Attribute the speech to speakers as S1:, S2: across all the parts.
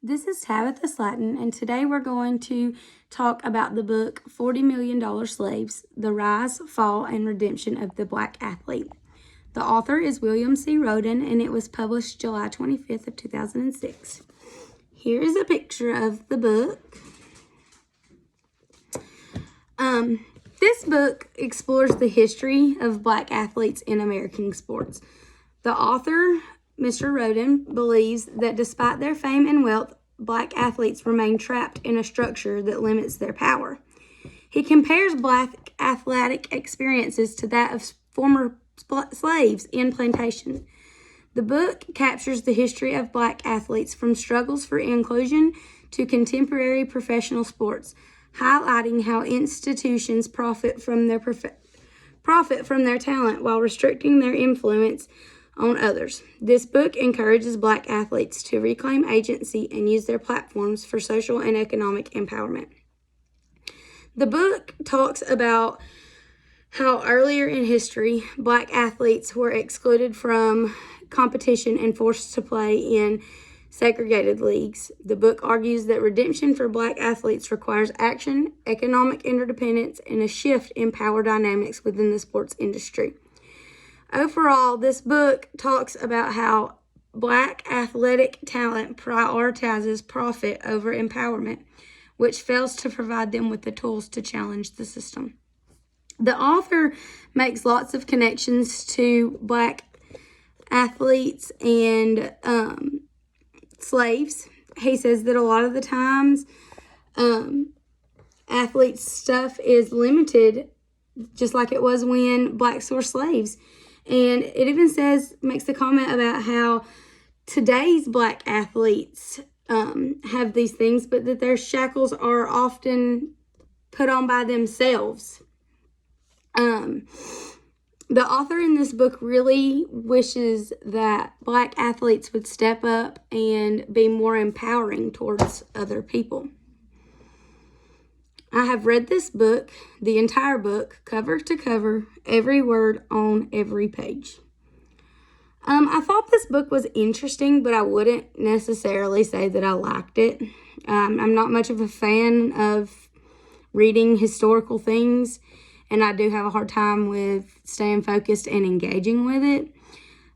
S1: This is Tabitha Slatton, and today we're going to talk about the book $40 Million Slaves, The Rise, Fall, and Redemption of the Black Athlete. The author is William C. Rhoden, and it was published July 25th of 2006. Here is a picture of the book. This book explores the history of black athletes in American sports. The author, Mr. Rhoden, believes that despite their fame and wealth, black athletes remain trapped in a structure that limits their power. He compares black athletic experiences to that of former slaves in plantations. The book captures the history of black athletes from struggles for inclusion to contemporary professional sports, highlighting how institutions profit from their talent while restricting their influence on others. This book encourages black athletes to reclaim agency and use their platforms for social and economic empowerment. The book talks about how earlier in history, black athletes were excluded from competition and forced to play in segregated leagues. The book argues that redemption for black athletes requires action, economic interdependence, and a shift in power dynamics within the sports industry. Overall, this book talks about how black athletic talent prioritizes profit over empowerment, which fails to provide them with the tools to challenge the system. The author makes lots of connections to black athletes and slaves. He says that a lot of the times athletes' stuff is limited, just like it was when blacks were slaves. And it even makes the comment about how today's black athletes have these things, but that their shackles are often put on by themselves. The author in this book really wishes that black athletes would step up and be more empowering towards other people. I have read this book, the entire book, cover to cover, every word on every page. I thought this book was interesting, but I wouldn't necessarily say that I liked it. I'm not much of a fan of reading historical things, and I do have a hard time with staying focused and engaging with it.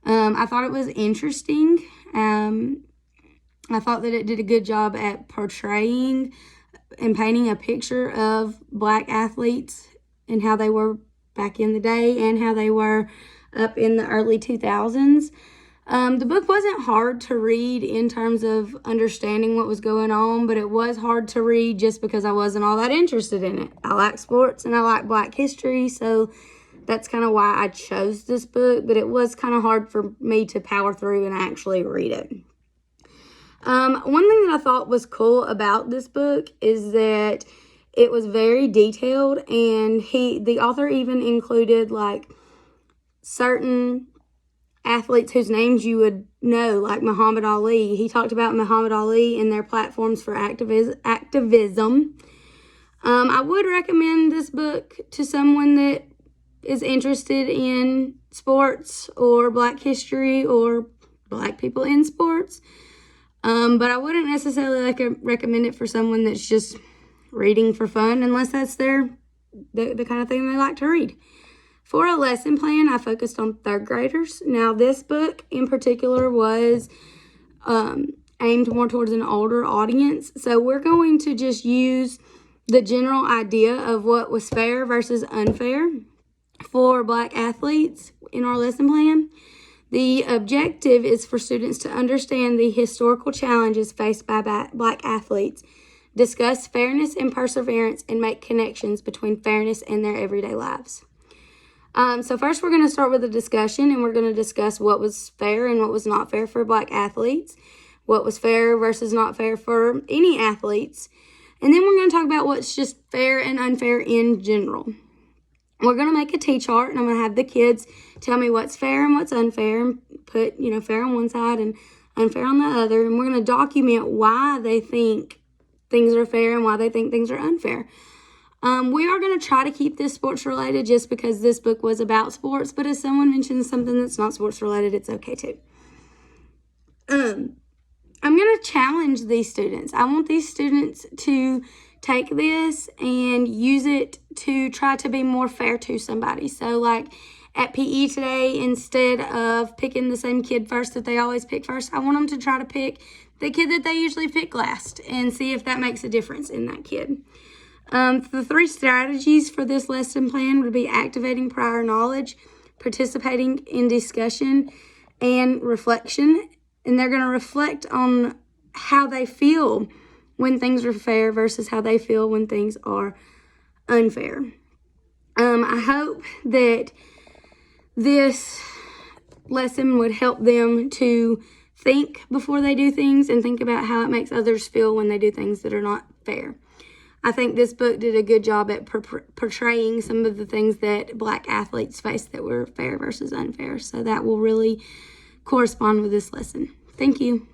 S1: I thought it was interesting. I thought that it did a good job at portraying and painting a picture of black athletes and how they were back in the day and how they were up in the early 2000s. The book wasn't hard to read in terms of understanding what was going on, but it was hard to read just because I wasn't all that interested in it. I like sports and I like black history, so that's kind of why I chose this book, but it was kind of hard for me to power through and actually read it. One thing that I thought was cool about this book is that it was very detailed, and the author even included like certain athletes whose names you would know, like Muhammad Ali. He talked about Muhammad Ali and their platforms for activism. I would recommend this book to someone that is interested in sports or black history or black people in sports. But I wouldn't necessarily recommend it for someone that's just reading for fun, unless that's the kind of thing they like to read. For a lesson plan, I focused on third graders. Now, this book in particular was aimed more towards an older audience. So we're going to just use the general idea of what was fair versus unfair for black athletes in our lesson plan. The objective is for students to understand the historical challenges faced by black athletes, discuss fairness and perseverance, and make connections between fairness and their everyday lives. So first we're going to start with a discussion, and we're going to discuss what was fair and what was not fair for black athletes, what was fair versus not fair for any athletes, and then we're going to talk about what's just fair and unfair in general. We're going to make a T-chart, and I'm going to have the kids tell me what's fair and what's unfair, and put, fair on one side and unfair on the other, and we're going to document why they think things are fair and why they think things are unfair. We are going to try to keep this sports related just because this book was about sports, but if someone mentions something that's not sports related, it's okay too. I'm going to challenge these students. I want these students to take this and use it to try to be more fair to somebody. So like at PE today, instead of picking the same kid first that they always pick first, I want them to try to pick the kid that they usually pick last and see if that makes a difference in that kid. The 3 strategies for this lesson plan would be activating prior knowledge, participating in discussion, and reflection. And they're going to reflect on how they feel when things are fair versus how they feel when things are unfair. I hope that this lesson would help them to think before they do things and think about how it makes others feel when they do things that are not fair. I think this book did a good job at portraying some of the things that Black athletes face that were fair versus unfair. So that will really correspond with this lesson. Thank you.